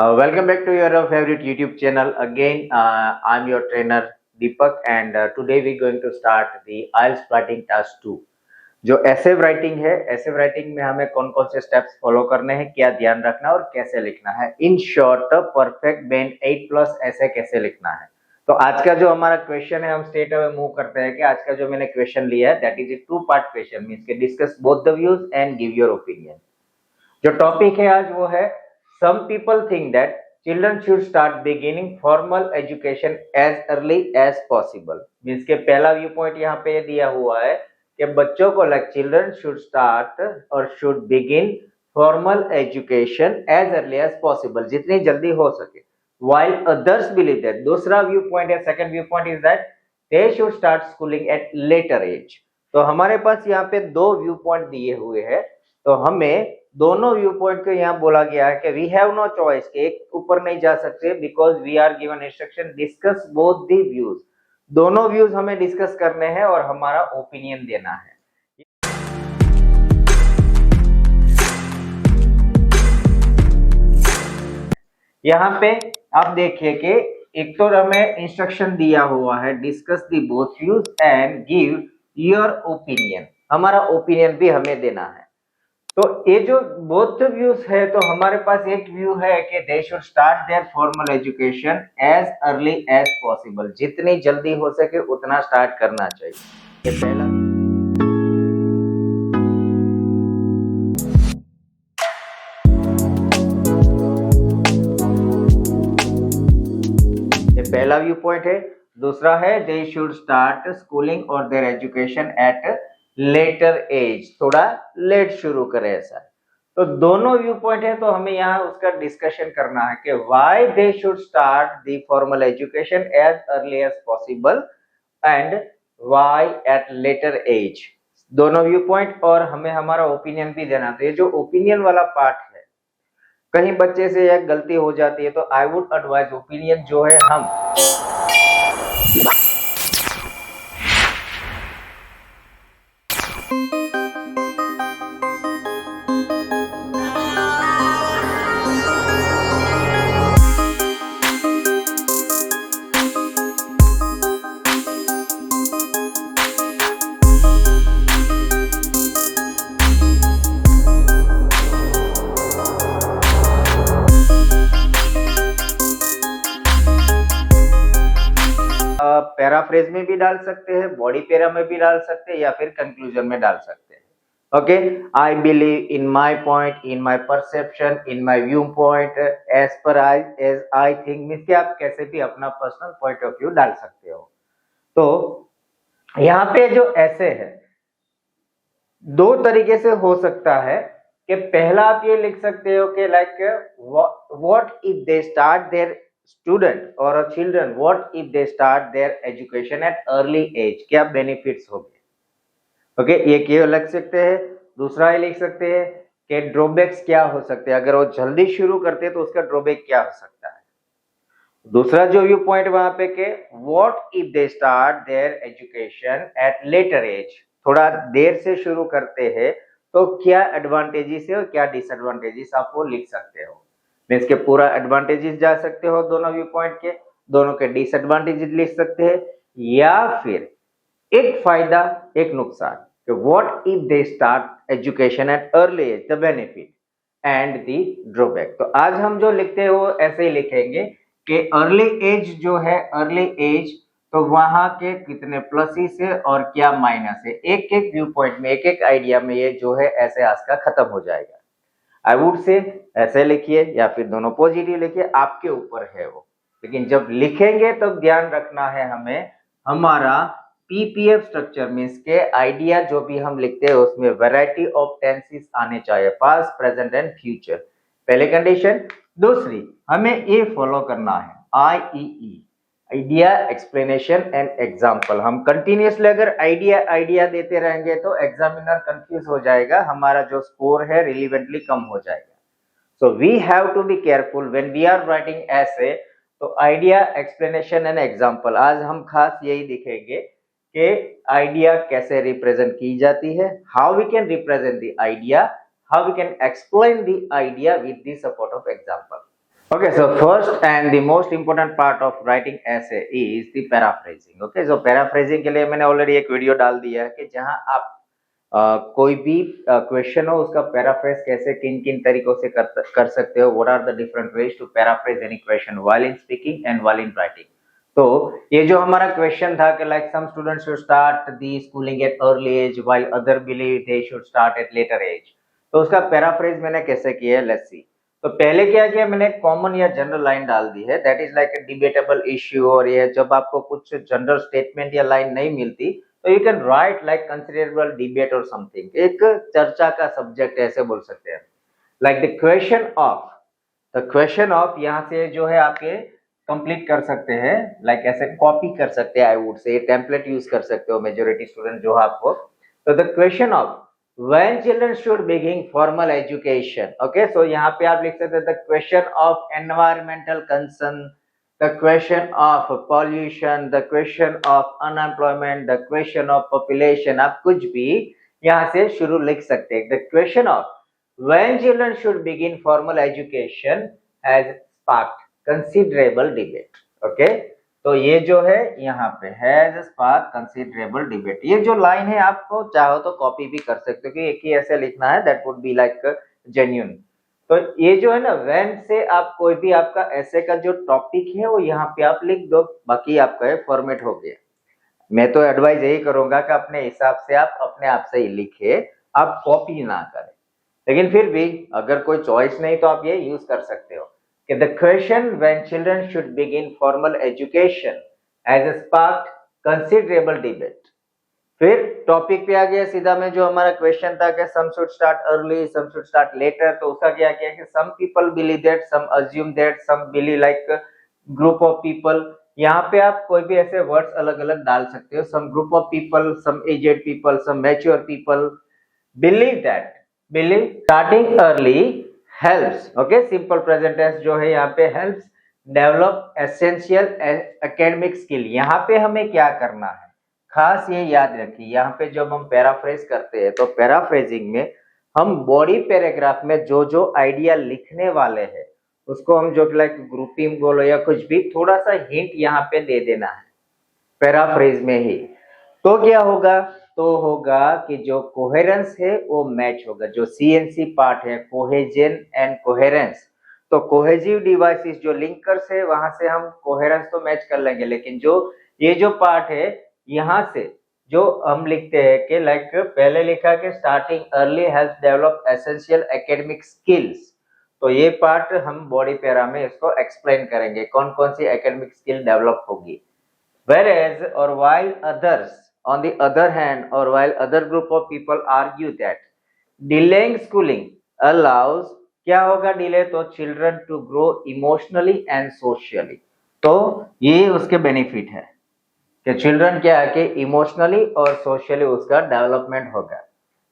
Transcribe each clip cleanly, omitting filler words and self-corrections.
Welcome back to your favorite YouTube channel. Again, I'm your trainer Deepak, and today we're going to start the IELTS writing task 2. जो ऐसे writing है, ऐसे writing में हमें कौन कौन से स्टेप्स फॉलो करने हैं, क्या ध्यान रखना है और कैसे लिखना है। इन शॉर्ट, परफेक्ट बेंड 8+ ऐसे कैसे लिखना है। तो आज का जो हमारा क्वेश्चन है, हम स्ट्रेट अवे मूव करते हैं कि आज का जो मैंने क्वेश्चन लिया है, that is a 2 part question, means के discuss both the views and give your opinion. जो टॉपिक है आज वो है some people think that children should start beginning formal education as early as possible. Means के पहला व्यू पॉइंट यहाँ पे दिया हुआ है कि बच्चों को चिल्ड्रन शुड स्टार्ट और should begin formal education as early as possible, जितनी जल्दी हो सके। while others believe that, दूसरा व्यू पॉइंट है, second view point is that they should start schooling at later age। तो हमारे पास यहाँ पे दो व्यू पॉइंट दिए हुए हैं, तो हमें दोनों व्यू पॉइंट को यहाँ बोला गया है कि वी हैव नो चॉइस, के एक ऊपर नहीं जा सकते, because we are given instruction discuss both the views. दोनों व्यूज हमें डिस्कस करने हैं और हमारा ओपिनियन देना है। यहाँ पे आप देखिए कि एक तो हमें इंस्ट्रक्शन दिया हुआ है discuss the both views and give your opinion. हमारा ओपिनियन भी हमें देना है। तो ये जो बोथ व्यूज है, तो हमारे पास एक व्यू है कि they should start their formal education as early as possible, जितनी जल्दी हो सके उतना स्टार्ट करना चाहिए। ये पहला पहला व्यू पॉइंट है। दूसरा है दे शुड स्टार्ट स्कूलिंग और their education at later age, थोड़ा लेट शुरू करें ऐसा। तो दोनों व्यू पॉइंट है, तो हमें यहाँ उसका डिस्कशन करना है कि why they should start the formal education as early as possible and why at later age. दोनों व्यू पॉइंट और हमें हमारा ओपिनियन भी देना। तो ये जो ओपिनियन वाला पार्ट है, कहीं बच्चे से एक गलती हो जाती है, तो आई वुड एडवाइज ओपिनियन जो है हम पैराफ्रेज में भी डाल सकते हैं, बॉडी पैरा में भी डाल सकते हैं, या फिर कंक्लूजन में डाल सकते हैं। Okay, I believe in my point, in my perception, in my view point, as पर I, as I think, means कि आप कैसे भी अपना पर्सनल पॉइंट ऑफ व्यू डाल सकते हो। तो यहाँ पे जो ऐसे है, दो तरीके से हो सकता है कि पहला आप ये लिख सकते हो कि like what if they start their student और children, what if they start their education at early age, क्या बेनिफिट्स होंगे। ओके, ये क्यों लिख सकते हैं। दूसरा ये लिख सकते हैं कि ड्रॉबैक्स क्या हो सकते हैं, अगर वो जल्दी शुरू करते हैं तो उसका ड्रॉबैक क्या हो सकता है। दूसरा जो व्यू पॉइंट वहां पे के what if they start their education at later age, थोड़ा देर से शुरू करते हैं तो क्या एडवांटेजेस है और क्या डिसएडवांटेजेस आप वो लिख सकते हो। मीन्स के पूरा एडवांटेजेस जा सकते हो दोनों व्यू पॉइंट के, दोनों के डिसएडवांटेजेस लिख सकते हैं, या फिर एक फायदा एक नुकसान कि what if they start education at early age, the benefit and the drawback. तो आज हम जो लिखते हैं वो ऐसे ही लिखेंगे कि अर्ली एज जो है, अर्ली एज तो वहां के कितने प्लसेस है और क्या माइनस है। एक एक व्यू पॉइंट में, एक एक आइडिया में ये जो है ऐसे आज का खत्म हो जाएगा। आई वुड से ऐसे लिखिए या फिर दोनों पॉजिटिव लिखिए, आपके ऊपर है वो। लेकिन जब लिखेंगे तब ध्यान रखना है हमें हमारा पीपीएफ स्ट्रक्चर, मीन्स के आइडिया जो भी हम लिखते हैं उसमें वैरायटी ऑफ टेंसेस आने चाहिए, पास्ट, प्रेजेंट एंड फ्यूचर, पहले कंडीशन। दूसरी, हमें ये फॉलो करना है IEEE, idea, explanation and example. हम कंटिन्यूसली अगर आइडिया देते रहेंगे तो एग्जामिनर कंफ्यूज हो जाएगा, हमारा जो स्कोर है रिलीवेंटली कम हो जाएगा। So we have to be careful when we are writing ऐसे। तो आइडिया, एक्सप्लेनेशन एंड एग्जाम्पल, आज हम खास यही दिखेंगे कि आइडिया कैसे रिप्रेजेंट की जाती है, how we can represent the idea, how we can explain the idea with the support of example। Okay, so first and the most important part of writing essay is the paraphrasing. Okay, so paraphrasing के लिए मैंने already एक video डाल दिया है कि जहां आप कोई भी क्वेश्चन हो उसका पैराफ्रेज कैसे किन किन तरीकों से कर सकते हो, what are the different ways to paraphrase any question while in speaking and while in writing. तो ये जो हमारा क्वेश्चन था कि like some students should start the schooling at early age while other believe they should start at later age, तो उसका paraphrase मैंने कैसे किया है, लेट्स सी। तो पहले क्या किया, मैंने कॉमन या जनरल लाइन डाल दी है, that is like a debatable issue, और ये जब आपको कुछ जनरल स्टेटमेंट या लाइन नहीं मिलती तो you can write like considerable debate और समथिंग, एक चर्चा का सब्जेक्ट ऐसे बोल सकते हैं। लाइक द क्वेश्चन ऑफ यहाँ से जो है आपके कंप्लीट कर सकते हैं, लाइक ऐसे कॉपी कर सकते हैं, आई वुड से टेम्पलेट यूज कर सकते हो मेजोरिटी स्टूडेंट जो आपको। तो the question of when children should begin formal education, okay, so यहाँ पे आप लिख सकते हैं the question of environmental concern, the question of pollution, the question of unemployment, the question of population, आप कुछ भी यहाँ से शुरू लिख सकते हैं। the question of when children should begin formal education has sparked considerable debate, okay, तो ये जो है यहाँ पे हैज स्पार्क कंसिडरेबल डिबेट, ये जो लाइन है आपको चाहो तो कॉपी भी कर सकते हो कि एक ही ऐसे लिखना है, that would be like genuine. तो ये जो है ना, व्हेन से आप कोई भी आपका ऐसे का जो टॉपिक है वो यहाँ पे आप लिख दो, बाकी आपका फॉर्मेट हो गया। मैं तो एडवाइस यही करूंगा कि अपने हिसाब से आप अपने आप से ही लिखे, आप कॉपी ना करें, लेकिन फिर भी अगर कोई चॉइस नहीं तो आप ये यूज कर सकते हो कि the question when children should begin formal education age sparked considerable debate. फिर टॉपिक पे आ गया सीधा में, जो हमारा क्वेश्चन था कि some should start early some should start later, तो उसका क्या किया कि some people believe that, some assume that, some believe like group of people. यहाँ पे आप कोई भी ऐसे वर्ड्स अलग अलग डाल सकते हो, some group of people, some aged people, some mature people believe that, believe starting early helps, okay, simple present tense जो है यहाँ पे helps develop essential academic skill. यहाँ पे हमें क्या करना है, खास ये याद रखिए, यहाँ पे जब हम पैराफ्रेज करते हैं तो पैराफ्रेजिंग में हम बॉडी पैराग्राफ में जो जो आइडिया लिखने वाले हैं उसको हम जो लाइक ग्रुपिंग बोलो या कुछ भी, थोड़ा सा हिंट यहाँ पे दे देना है पैराफ्रेज में ही। तो क्या होगा, तो होगा कि जो कोहेरेंस है वो मैच होगा, जो सीएनसी पार्ट है कोहेजन एंड कोहेरेंस, तो कोहेजिव डिवाइसेस जो लिंकर्स है वहां से हम कोहेरेंस तो मैच कर लेंगे, लेकिन जो ये जो पार्ट है यहाँ से जो हम लिखते हैं कि लाइक पहले लिखा कि starting early help develop essential academic skills, तो ये पार्ट हम बॉडी पैरा में इसको एक्सप्लेन करेंगे कौन कौन सी एकेडमिक स्किल डेवलप होगी। Whereas or while others, on the other hand, or while other group of people argue that delaying schooling allows, क्या होगा डिले, तो children to grow emotionally and socially, तो ये उसके बेनिफिट है कि चिल्ड्रन क्या है कि इमोशनली और सोशली उसका डेवलपमेंट होगा।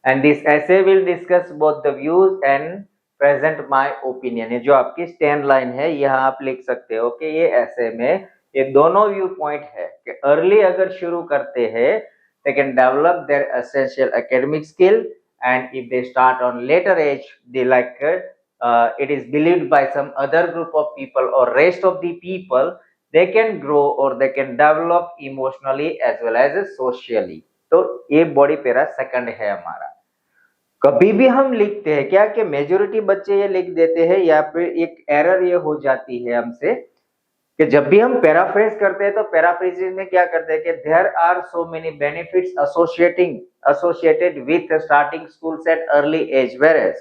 एंड दिस ऐसे will discuss both the views and present my opinion, ये जो आपकी स्टैंड लाइन है यहाँ आप लिख सकते हो कि ये ऐसे में ये दोनों व्यू पॉइंट है कि अर्ली अगर शुरू करते हैं they can develop their essential academic skill, and if they start on later age they like it is believed by some other group of people or rest of the people they can grow or they can develop emotionally as well as socially। तो ये body para second है हमारा। कभी भी हम लिखते हैं क्या कि मेजोरिटी बच्चे ये लिख देते हैं या फिर एक एरर ये हो जाती है हमसे कि जब भी हम पैराफ्रेज करते हैं तो पैराफ्रेजिंग में क्या करते हैं कि there are so many benefits associated with starting schools at early age, whereas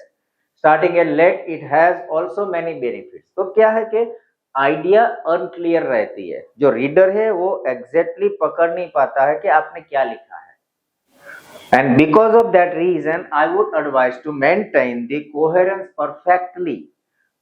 starting at late it has also many benefits. तो क्या है कि आइडिया अनक्लियर रहती है, जो रीडर है वो एग्जैक्टली पकड़ नहीं पाता है कि आपने क्या लिखा है। And because of that reason I would advise to maintain the coherence perfectly,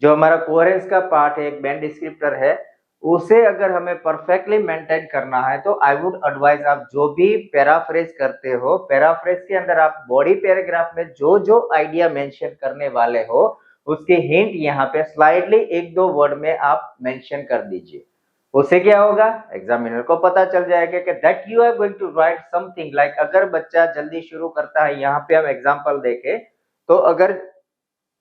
जो हमारा कोहेरेंस का पार्ट है, एक बैंड डिस्क्रिप्टर है, उसे अगर हमें परफेक्टली मेंटेन करना है तो आई वुड एडवाइज आप जो भी पैराफ्रेज करते हो, पैराफ्रेज के अंदर आप बॉडी पैराग्राफ में जो जो आइडिया मेंशन करने वाले हो उसके हिंट यहाँ पे स्लाइडली एक दो वर्ड में आप मेंशन कर दीजिए। उससे क्या होगा, एग्जामिनर को पता चल जाएगा कि that you are going to write something like, अगर बच्चा जल्दी शुरू करता है, यहाँ पे हम एग्जांपल देखें तो अगर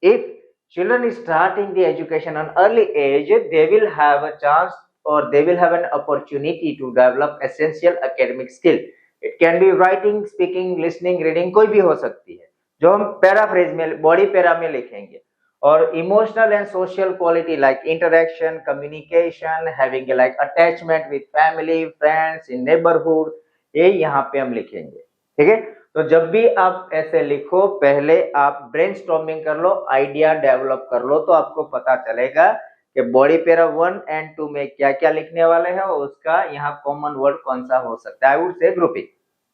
if children starting the education on early age, they will have a chance or they will have an opportunity to develop essential academic skill. It can be writing, speaking, listening, reading, कोई भी हो सकती है जो हम paraphrase में body para में लिखेंगे. और emotional and social quality like interaction, communication, having like attachment with family, friends, in neighbourhood, ये यहाँ पे हम लिखेंगे. ठीक है. तो जब भी आप ऐसे लिखो पहले आप ब्रेनस्टॉर्मिंग कर लो, आइडिया डेवलप कर लो, तो आपको पता चलेगा कि बॉडी पैरा 1 एंड 2 में क्या क्या लिखने वाले हैं और उसका यहाँ कॉमन वर्ड कौन सा हो सकता है. I would say grouping.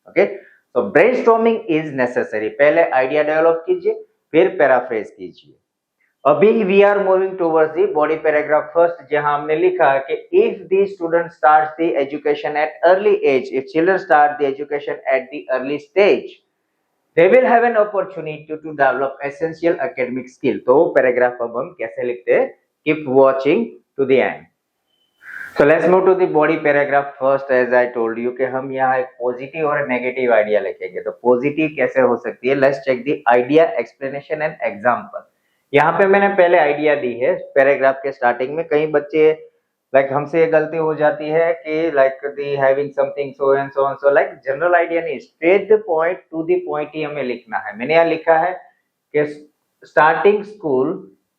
Okay. तो ब्रेनस्टॉर्मिंग इज नेसेसरी. पहले आइडिया डेवलप कीजिए फिर पैराफ्रेज कीजिए. अभी we are moving towards the body paragraph first, जहां हमने लिखा कि if the student starts the education at early age, if children start the education at the early stage, they will have an opportunity to develop essential academic skill. तो paragraph अब हम कैसे लिखते हैं, keep watching to the end. So let's move to the body paragraph first. As I told you कि हम यहाँ एक पॉजिटिव और नेगेटिव आइडिया लिखेंगे. तो पॉजिटिव कैसे हो सकती है, let's check the idea, explanation and example. यहाँ पे मैंने पहले आइडिया दी है पैराग्राफ के स्टार्टिंग में. कई बच्चे लाइक हमसे ये गलती हो जाती है कि like the having something so and so and so, like general idea नहीं, straight the point to the point ही हमें लिखना है. मैंने यहाँ लिखा है कि starting school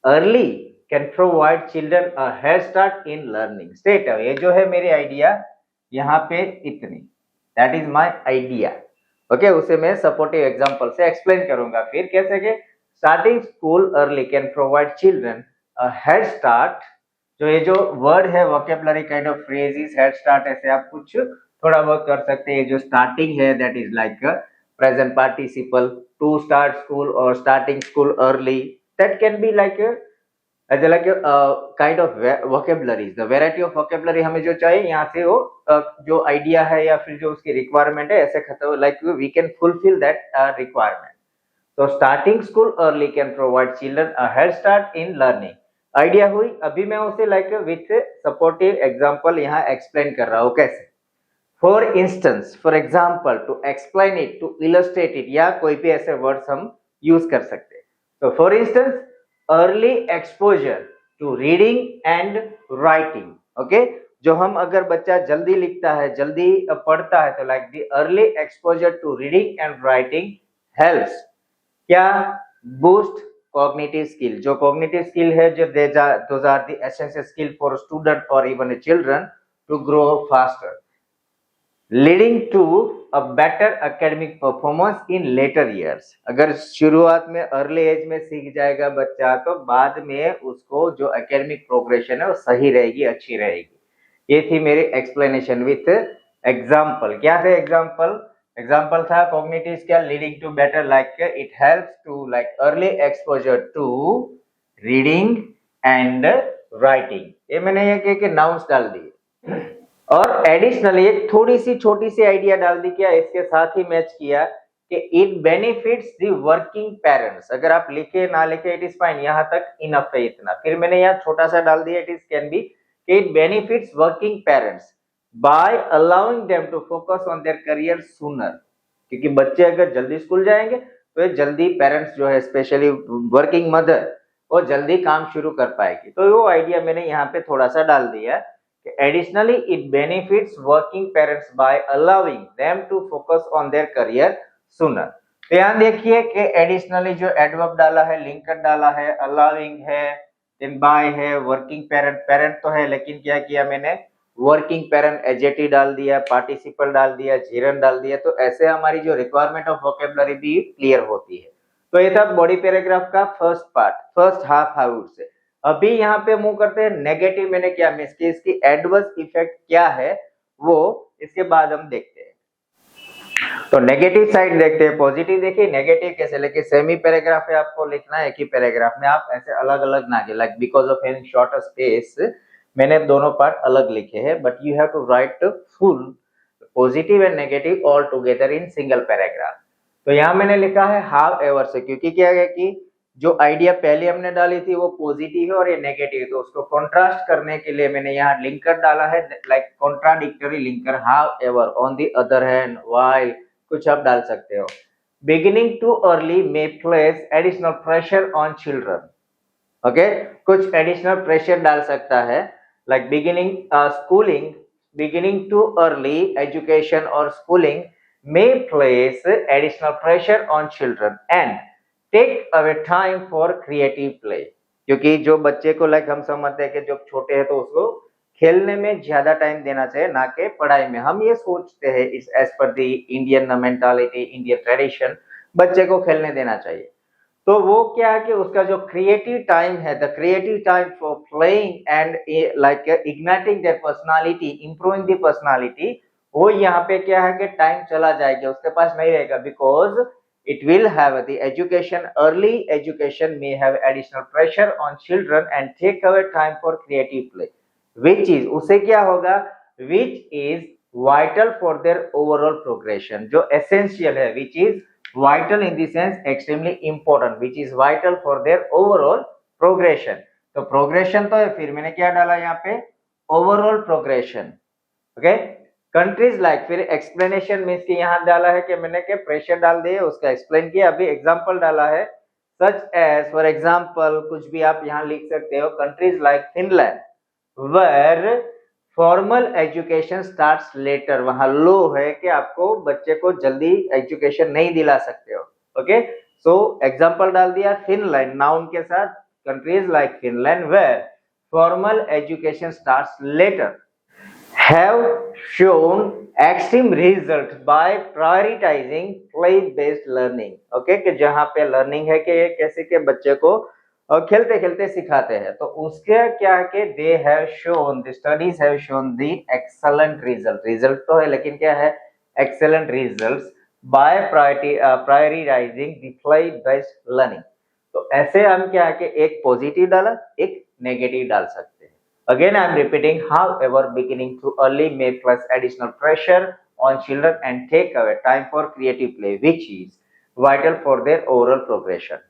early can provide children a head start in learning. Straight है, ये जो है मेरी आइडिया यहाँ पे इतनी, that is my idea. Okay. उसे मैं सपोर्टिव एग्जांपल से एक्सप्लेन करूंगा. फिर कैसे कि starting school early can provide children a head start. जो ये जो वर्ड है vocabulary kind of phrases, head start, ऐसे आप कुछ थोड़ा बहुत कर सकते हैं. जो स्टार्टिंग है that is like present participle, to start school और starting school early, that can be like as like kind of vocabularies. The variety of vocabulary हमें जो चाहिए यहाँ से वो जो आइडिया है या फिर जो उसकी रिक्वायरमेंट है ऐसे खत्म, like we can fulfil that requirement. So starting school early can provide children a head start in learning. Idea हुई. अभी मैं उसे लाइक विथ सपोर्टिव एग्जांपल यहाँ एक्सप्लेन कर रहा हूँ कैसे. For instance, for example, to explain it, to illustrate it, या कोई भी ऐसे वर्ड्स हम यूज कर सकते हैं. तो for instance early exposure to reading and writing. Okay. जो हम अगर बच्चा जल्दी लिखता है, जल्दी पढ़ता है, तो like the early exposure to reading and writing helps क्या, बूस्ट कॉग्निटिव स्किल. जो कॉग्निटिव स्किल है जो those are the essential skill for a student or even a children to grow faster, leading to a better academic performance in later years. अगर शुरुआत में early as में सीख जाएगा बच्चा तो बाद में उसको जो एकेडमिक प्रोग्रेशन है वो सही रहेगी, अच्छी रहेगी. ये थी मेरी एक्सप्लेनेशन विथ एग्जाम्पल. क्या थे एग्जाम्पल? एग्जाम्पल था cognitive skill leading to better, like it helps to like early exposure to reading and writing. ये मैंने ये कह के नाउन्स डाल दिए और एडिशनली एक थोड़ी सी छोटी सी आइडिया डाल दी. क्या इसके साथ ही मैच किया कि it benefits the working parents. अगर आप लिखे ना लिखे इट इज फाइन, यहाँ तक इनफ है इतना. फिर मैंने यहाँ छोटा सा डाल दिया, it is can be, it benefits working parents by allowing them to focus on their career sooner. क्योंकि बच्चे अगर जल्दी स्कूल जाएंगे तो जल्दी पेरेंट्स जो है स्पेशली वर्किंग मदर वो जल्दी काम शुरू कर पाएगी. तो वो आइडिया मैंने यहाँ पे थोड़ा सा डाल दिया कि additionally it benefits working parents by allowing them to focus on their career sooner. तो यहाँ देखिए कि एडिशनली जो एडवर्ब डाला है, लिंकर डाला है, अलाउइंग है, देन बाय है, वर्किंग पेरेंट, पेरेंट तो है लेकिन क्या किया मैंने वर्किंग पेरेंट एजेटिव डाल दिया, पार्टिसिपल डाल दिया, जीरन डाल दिया. तो ऐसे हमारी जो रिक्वायरमेंट ऑफ वोकैबुलरी भी क्लियर होती है. तो ये था बॉडी पैराग्राफ का फर्स्ट पार्ट, फर्स्ट हाफ हाउड से. अभी यहाँ पे मूव करते हैं नेगेटिव. मैंने क्या मिस की, इसकी एडवर्स इफेक्ट क्या है वो इसके बाद हम देखते हैं. तो नेगेटिव साइड देखते हैं. पॉजिटिव देखिए, नेगेटिव कैसे लेके सेमी पैराग्राफ है आपको लिखना है एक ही पैराग्राफ में, आप ऐसे अलग अलग ना के like because of having shorter space मैंने दोनों पार्ट अलग लिखे हैं, but you have to write full positive and negative all together in single paragraph. तो यहाँ मैंने लिखा है हाउ एवर से, क्योंकि क्या है कि जो आइडिया पहले हमने डाली थी वो पॉजिटिव है और ये नेगेटिव, तो उसको कॉन्ट्रास्ट करने के लिए मैंने यहाँ लिंकर डाला है, like contradictory linker. How ever, on the other hand, while, कुछ आप डाल सकते हो. Beginning too early may place additional pressure on children. Okay, कुछ एडिशनल प्रेशर डाल सकता है, like beginning to early education or schooling may place additional pressure on children and take away time for creative play। क्योंकि जो बच्चे को like हम समझते हैं कि जब छोटे हैं तो उसको खेलने में ज्यादा टाइम देना चाहिए, ना कि पढ़ाई में। हम ये सोचते हैं इस एज पर दी इंडियन मेंटालिटी, इंडियन ट्रेडिशन, बच्चे को खेलने देना चाहिए। तो वो क्या है कि उसका जो क्रिएटिव टाइम है, the creative time for playing and like igniting there personality, improving the personality, वो यहाँ पे क्या है कि टाइम चला जाएगा, उसके पास नहीं रहेगा, because it will have the education, early education may have additional pressure on children and take away time for creative play, which is उससे क्या होगा, which is vital for their overall progression, जो essential है, which is vital in the sense extremely important, which is vital for their overall progression। तो progression तो है, फिर मैंने क्या डाला यहाँ पे, overall progression। Okay, countries like, फिर एक्सप्लेनेशन मींस कि यहाँ डाला है कि मैंने के प्रेशर डाल दिए, उसका एक्सप्लेन किया, अभी एग्जांपल डाला है, सच एज फॉर एग्जांपल, कुछ भी आप यहाँ लिख सकते हो, countries like Finland where formal education starts later, वहां लो है कि आपको बच्चे को जल्दी एजुकेशन नहीं दिला सकते हो। ओके, सो एग्जांपल डाल दिया फिनलैंड नाउन के साथ, countries like Finland where formal education starts later have shown extreme result by prioritizing play based learning। Okay, कि जहां पे लर्निंग है कि कैसे के बच्चे को खेलते खेलते सिखाते हैं, तो उसके क्या है कि they have shown, the studies have shown the excellent result, result तो है लेकिन क्या है, excellent results bye prioritising the play based learning. तो ऐसे हम क्या है कि एक पॉजिटिव डाला, एक नेगेटिव डाल सकते हैं। Again, I am repeating, however, beginning too early may place additional pressure on children and take away time for creative play, which is vital for their overall progression।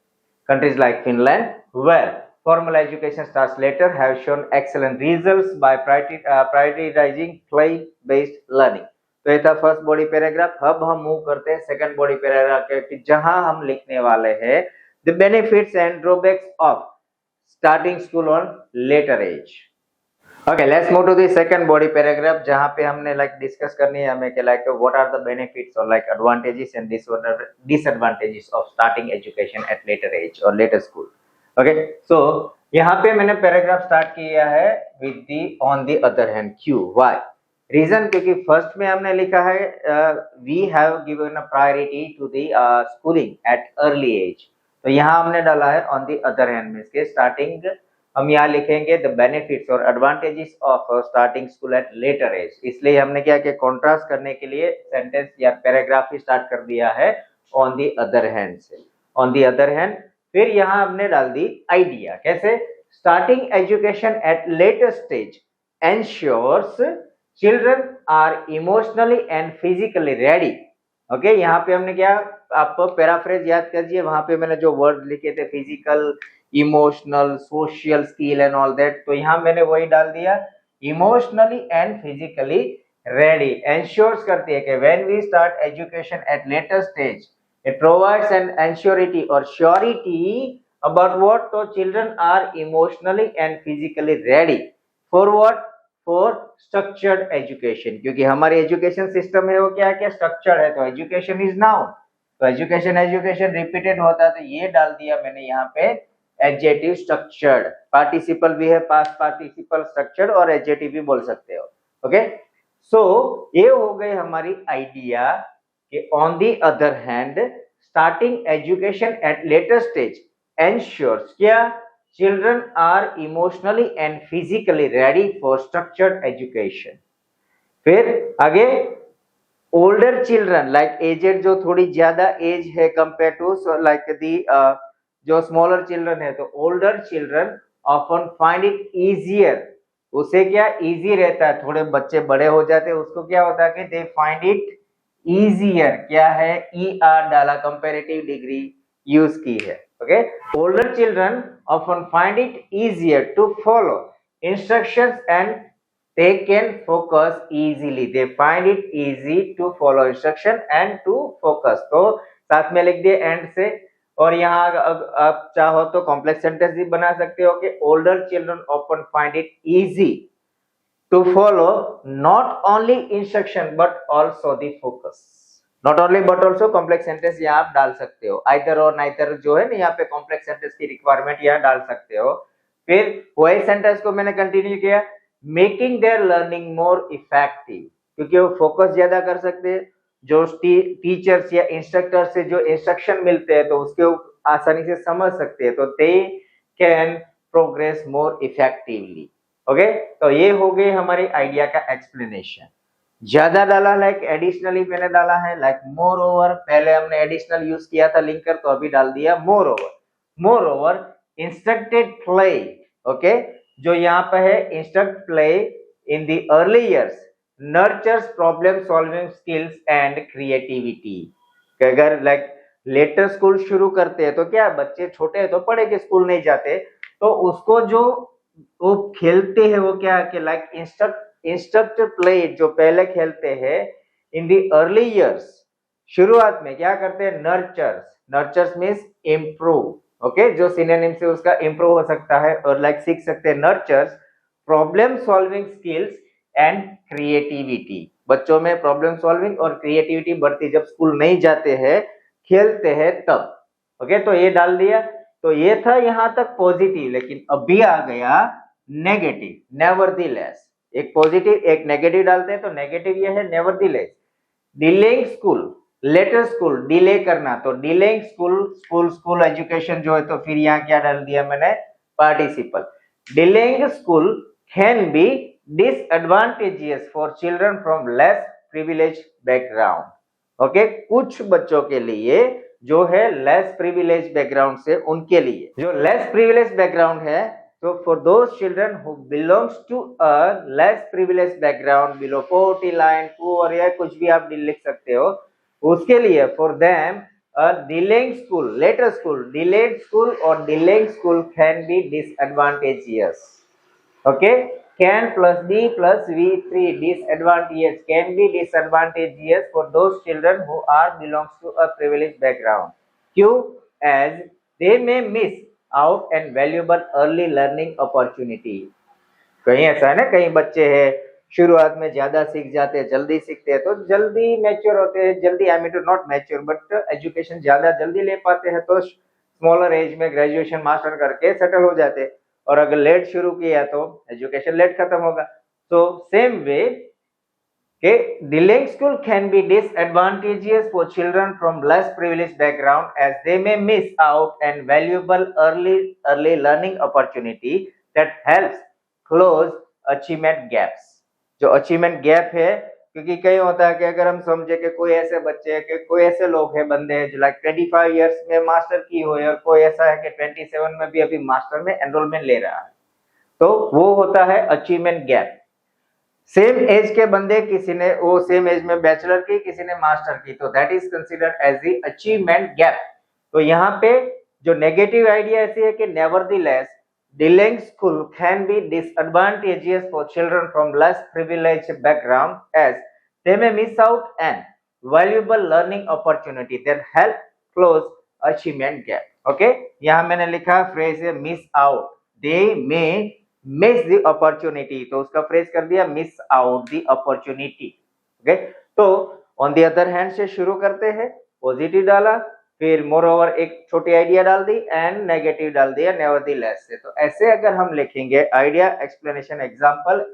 Countries like Finland, where formal education starts later, have shown excellent results by prioritizing play-based learning। तो ये था first body paragraph. अब हम move करते हैं second body paragraph के, जहां हम लिखने वाले हैं the benefits and drawbacks of starting school on later age. Okay, let's move to the second body paragraph, जहाँ पे हमने like discuss करनी है हमें कि like what are the benefits or like advantages and disadvantages of starting education at later age or later school। Okay, so यहाँ पे मैंने paragraph start किया है with the on the other hand, क्यों, why, reason, क्योंकि first में हमने लिखा है we have given a priority to the schooling at early age। तो यहाँ हमने डाला है on the other hand, means के starting, हम यहाँ लिखेंगे द बेनिफिट्स और advantages of starting school at later age. इसलिए हमने क्या कि कॉन्ट्रास्ट करने के लिए सेंटेंस या पैराग्राफ ही स्टार्ट कर दिया है ऑन दी अदर हैंड से, ऑन दी अदर हैंड। फिर यहाँ हमने डाल दी आइडिया, कैसे, starting education at later stage ensures children are emotionally and physically ready. Okay, यहाँ पे हमने क्या, आप पैराफ्रेज याद कीजिए, वहां पे मैंने जो वर्ड लिखे थे, physical, emotional, social skill and all that, तो यहाँ मैंने वही डाल दिया, emotionally and physically ready. Ensures करती है कि when we start education at later stage it provides an ensurity और श्योरिटी अबाउट व्हाट, तो children are emotionally and physically ready for what, for structured education. क्योंकि हमारी एजुकेशन सिस्टम है वो क्या है, क्या स्ट्रक्चर्ड है, तो एजुकेशन इज नाउन, तो एजुकेशन एजुकेशन रिपीटेड होता है, तो ये डाल दिया मैंने यहाँ पे एडजेक्टिव स्ट्रक्चर्ड, पार्टिसिपल भी है, पास्ट पार्टिसिपल स्ट्रक्चर्ड, और एडजेक्टिव भी बोल सकते हो। ओके, सो ये हो गई हमारी आइडिया कि on the other hand starting education at later stage ensures क्या, children are emotionally and physically ready for structured education. फिर आगे, ओल्डर चिल्ड्रन लाइक एजेड, जो थोड़ी ज्यादा एज है कंपेयर टू लाइक दी जो स्मॉलर चिल्ड्रन है, तो older children often find it easier, उसे क्या इजी रहता है, थोड़े बच्चे बड़े हो जाते हैं उसको क्या होता है कि दे फाइंड इट इजियर, क्या है, ई आर डाला, कंपैरेटिव डिग्री यूज की है। Okay, older children often find it easier to follow instructions and they can focus easily, they find it easy to follow instruction and to focus। तो साथ में लिख दिए एंड से। और यहाँ आप चाहो तो कॉम्प्लेक्स सेंटेंस भी बना सकते हो कि older children often find it easy to follow not only instruction but also the focus. Not only but also complex sentence यहाँ आप डाल सकते हो, आइदर और नाइदर जो है ना, यहाँ पे कॉम्प्लेक्स सेंटेंस की रिक्वायरमेंट यहाँ डाल सकते हो। फिर वही सेंटेंस को मैंने कंटिन्यू किया, making their learning more effective, क्योंकि वो फोकस ज्यादा कर सकते हैं। जो टीचर्स या इंस्ट्रक्टर से जो इंस्ट्रक्शन मिलते हैं तो उसके आसानी से समझ सकते हैं, तो they can progress more effectively. Okay, तो ये हो गई हमारी आइडिया का एक्सप्लेनेशन। ज्यादा डाला लाइक एडिशनली मैंने डाला है, लाइक मोर ओवर, पहले हमने एडिशनल यूज किया था लिंकर, तो अभी डाल दिया more over. More over instructed play, okay, जो यहाँ पे है instruct play in the early years nurtures problem solving skills and creativity. अगर लाइक लेटर स्कूल शुरू करते हैं तो क्या बच्चे छोटे हैं तो पढ़े के स्कूल नहीं जाते, तो उसको जो वो खेलते हैं वो क्या कि लाइक इंस्ट्रक्ट प्ले जो पहले खेलते हैं इन दी अर्ली इयर्स, शुरुआत में क्या करते हैं nurtures, nurtures means improve, okay, जो सिनोनिम से उसका इम्प्रूव हो सकता है और लाइक सीख सकते हैं nurtures problem solving skills and creativity. बच्चों में प्रॉब्लम सॉल्विंग और क्रिएटिविटी बढ़ती जब स्कूल नहीं जाते हैं, खेलते हैं तब। ओके, तो ये डाल दिया। तो ये था यहां तक पॉजिटिव, लेकिन अभी आ गया नेगेटिव, नेवरदीलेस। एक पॉजिटिव एक नेगेटिव डालते हैं, तो नेगेटिव ये है nevertheless. Delaying school, later school, delay करना, तो डिलेइंग स्कूल, स्कूल एजुकेशन जो है, तो फिर यहाँ क्या डाल दिया मैंने participle. Delaying school can be disadvantageous for children from less privilege background. Okay, कुछ बच्चों के लिए जो है लेस प्रिविलेज बैकग्राउंड से, उनके लिए जो लेस प्रिविलेज बैकग्राउंड है, तो for those children who belongs to a less privilege background below poverty line, poor, या कुछ भी आप लिख सकते हो, उसके लिए for them a delaying school, later school, delayed school और delaying school can be disadvantageous. Okay, can plus d plus v3 disadvantageous, can be disadvantageous for those children who are belongs to a privileged background. Q, as they may miss out and valuable early learning opportunity. कहीं ऐसा है ना, कई बच्चे हैं शुरुआत में ज्यादा सीख जाते हैं, जल्दी सीखते हैं, तो जल्दी मैच्योर होते हैं, जल्दी I mean to not mature but education ज्यादा जल्दी ले पाते हैं, तो स्मॉलर एज में ग्रेजुएशन मास्टर करके सेटल हो जाते हैं। और अगर लेट शुरू किया तो एजुकेशन लेट खत्म होगा। तो सेम वे के delaying school can be disadvantageous for children from less privileged background as they may miss out on valuable early learning opportunity that helps close achievement gaps। जो achievement gap है, क्योंकि कई होता है कि अगर हम समझे कि कोई ऐसे बच्चे हैं कि कोई ऐसे लोग हैं, बंदे हैं जो लाइक 25 इयर्स में मास्टर की हुए, और कोई ऐसा है कि 27 में भी अभी मास्टर में एनरोलमेंट ले रहा है, तो वो होता है अचीवमेंट गैप। सेम एज के बंदे, किसी ने वो सेम एज में बैचलर की, किसी ने मास्टर की, तो that is considered as the achievement gap. तो यहाँ पे जो नेगेटिव आइडिया ऐसी है कि नेवरदीलेस delaying school can be disadvantageous for children from less privileged background as they may miss out on valuable learning opportunity that help close achievement gap। okay, यहाँ मैंने लिखा फ्रेज है miss out, they may miss the opportunity, तो उसका phrase कर दिया miss out the opportunity। okay, तो on the other hand से शुरू करते हैं, पॉजिटिव डाला, फिर मोर ओवर एक छोटी आइडिया डाल दी एंड नेगेटिव डाल दिया नेवरदीलेस से। तो ऐसे अगर हम लिखेंगे आइडिया एक्सप्लेनेशन एग्जांपल,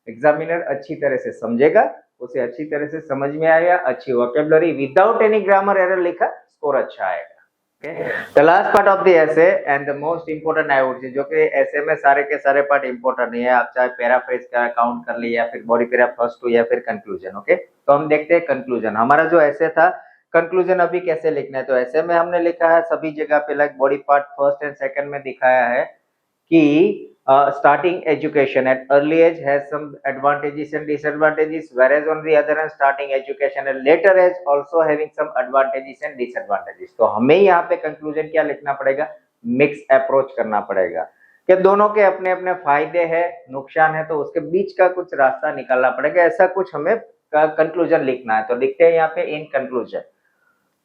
एग्जामिनर अच्छी तरह से समझेगा, उसे अच्छी तरह से समझ में आएगा, अच्छी vocabulary without any grammar error लिखा, स्कोर अच्छा आएगा। The last part of the essay and the most important I would से, जो कि एसे में सारे के सारे पार्ट इंपोर्टेंट नहीं है, आप चाहे पैराफ्रेज का काउंट कर ली या फिर बॉडी पैरा फर्स्ट टू या फिर कंक्लूजन। ओके, तो हम देखते हैं कंक्लूजन। हमारा जो एसे था, कंक्लूजन अभी कैसे लिखना है, तो ऐसे में हमने लिखा है सभी जगह पे like body part first and second में दिखाया है कि starting education at early age has some advantages and disadvantages, whereas on the other hand starting education at later age also having some advantages and disadvantages। तो हमें यहाँ पे conclusion क्या लिखना पड़ेगा, मिक्स अप्रोच करना पड़ेगा कि दोनों के अपने अपने फायदे हैं, नुकसान है, तो उसके बीच का कुछ रास्ता निकालना पड़ेगा, ऐसा कुछ हमें कंक्लूजन लिखना है। तो लिखते हैं यहाँ पे इन कंक्लूजन,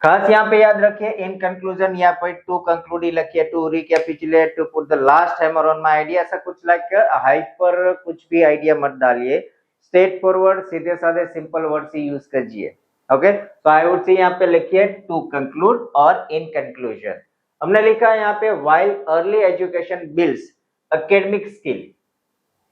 खास यहाँ पे याद रखिए, इन कंक्लूजन यहाँ पे टू कंक्लूड ही लिखिए, to recapitulate, to put the last hammer on my idea, ऐसा कुछ लाइक हाइपर कुछ भी आइडिया मत डालिए, स्ट्रेट फॉरवर्ड सीधे साधे सिंपल वर्ड्स ही यूज कीजिए। ओके, तो आई वुड से यहाँ पे लिखिए टू कंक्लूड और इन कंक्लूजन। हमने लिखा है यहाँ पे while early education builds academic skill,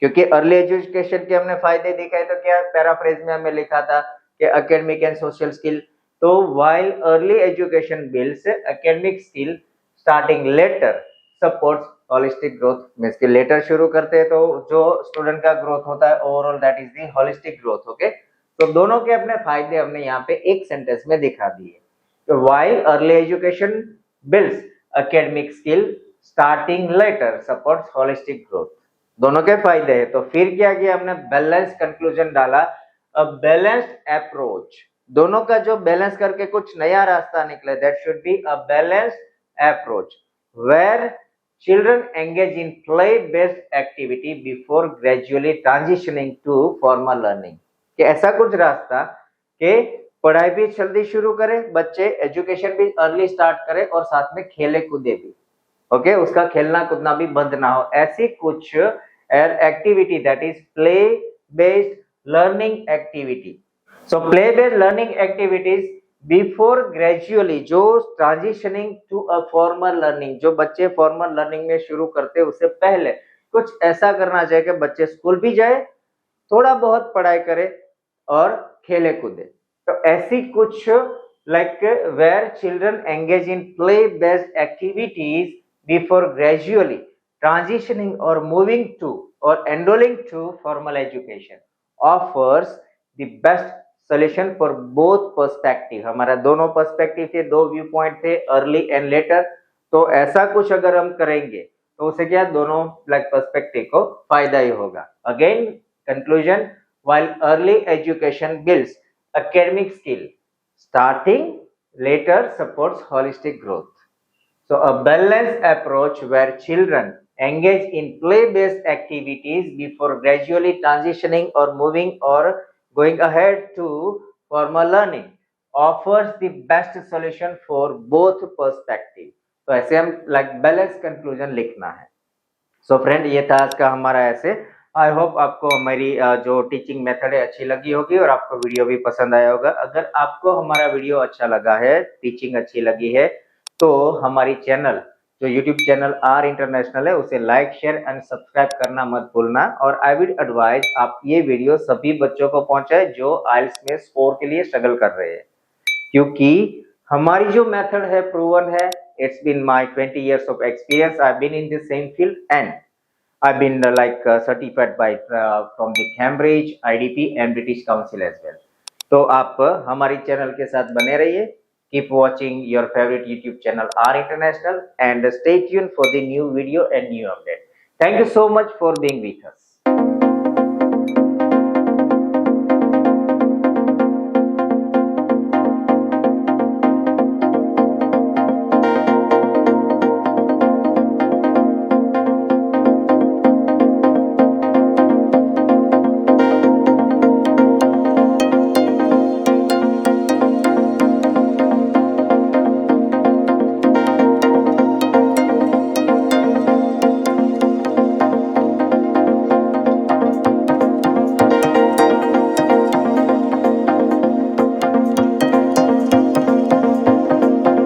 क्योंकि अर्ली एजुकेशन के हमने फायदे दिखाए, तो क्या पैराफ्रेज में हमें लिखा था कि एकेडमिक एंड सोशल स्किल। तो while early education builds academic skill starting later supports holistic growth. Means के लेटर शुरू करते हैं तो जो स्टूडेंट का ग्रोथ होता है overall that is the holistic growth. Okay, तो दोनों के अपने फायदे हमने यहाँ पे एक सेंटेंस में दिखा दिए। तो while early education builds academic skill starting later supports holistic growth, दोनों के फायदे हैं। तो फिर क्या किया हमने, बैलेंस कंक्लूजन डाला, अ बैलेंस्ड अप्रोच, दोनों का जो बैलेंस करके कुछ नया रास्ता निकले, that should be a balanced approach where children engage in play based activity before gradually transitioning to formal learning. कि ऐसा कुछ रास्ता कि पढ़ाई भी जल्दी शुरू करे बच्चे, एजुकेशन भी अर्ली स्टार्ट करे और साथ में खेले कूदे भी। ओके, उसका खेलना कूदना भी बंद ना हो, ऐसी कुछ activity that is play based learning activity. So play based learning activities before gradually, जो transitioning to a formal learning, जो बच्चे फॉर्मल लर्निंग में शुरू करते उससे पहले कुछ ऐसा करना चाहिए कि बच्चे स्कूल भी जाए, थोड़ा बहुत पढ़ाई करे और खेले कूदे। तो ऐसी कुछ like where children engage in play based activities before gradually transitioning or moving to or enrolling to formal education offers the best solution for both perspective। हमारा दोनों पर्सपेक्टिव थे, दो व्यू पॉइंट थे, अर्ली एंड लेटर। तो ऐसा कुछ अगर हम करेंगे तो उसे क्या, दोनों लाइक पर्सपेक्टिव को फायदा ही होगा। Again conclusion, while early education builds academic skill, starting later supports holistic growth। So a balanced approach where children engage in play-based activities before gradually transitioning or moving or going ahead to formal learning offers the best solution for both perspective। तो ऐसे हम like balance conclusion लिखना है। So friend, ये था आज का हमारा ऐसे। आई होप आपको हमारी जो टीचिंग मेथड है अच्छी लगी होगी और आपको वीडियो भी पसंद आया होगा। अगर आपको हमारा वीडियो अच्छा लगा है, टीचिंग अच्छी लगी है, तो हमारी चैनल जो यूट्यूब चैनल आर इंटरनेशनल है उसे लाइक शेयर एंड सब्सक्राइब करना मत भूलना। और आई विल एडवाइज आप ये वीडियो सभी बच्चों को पहुंचाए जो आइल्स में स्कोर के लिए स्ट्रगल कर रहे हैं, क्योंकि हमारी जो मेथड है प्रूवन है। It's been my 20 years of experience, I've been in the same field and I've been certified by from the Cambridge, IDP and British Council as well। तो आप हमारी चैनल के साथ बने रहिए। Keep watching your favorite YouTube channel R International and stay tuned for the new video and new update। Thank you so much for being with us।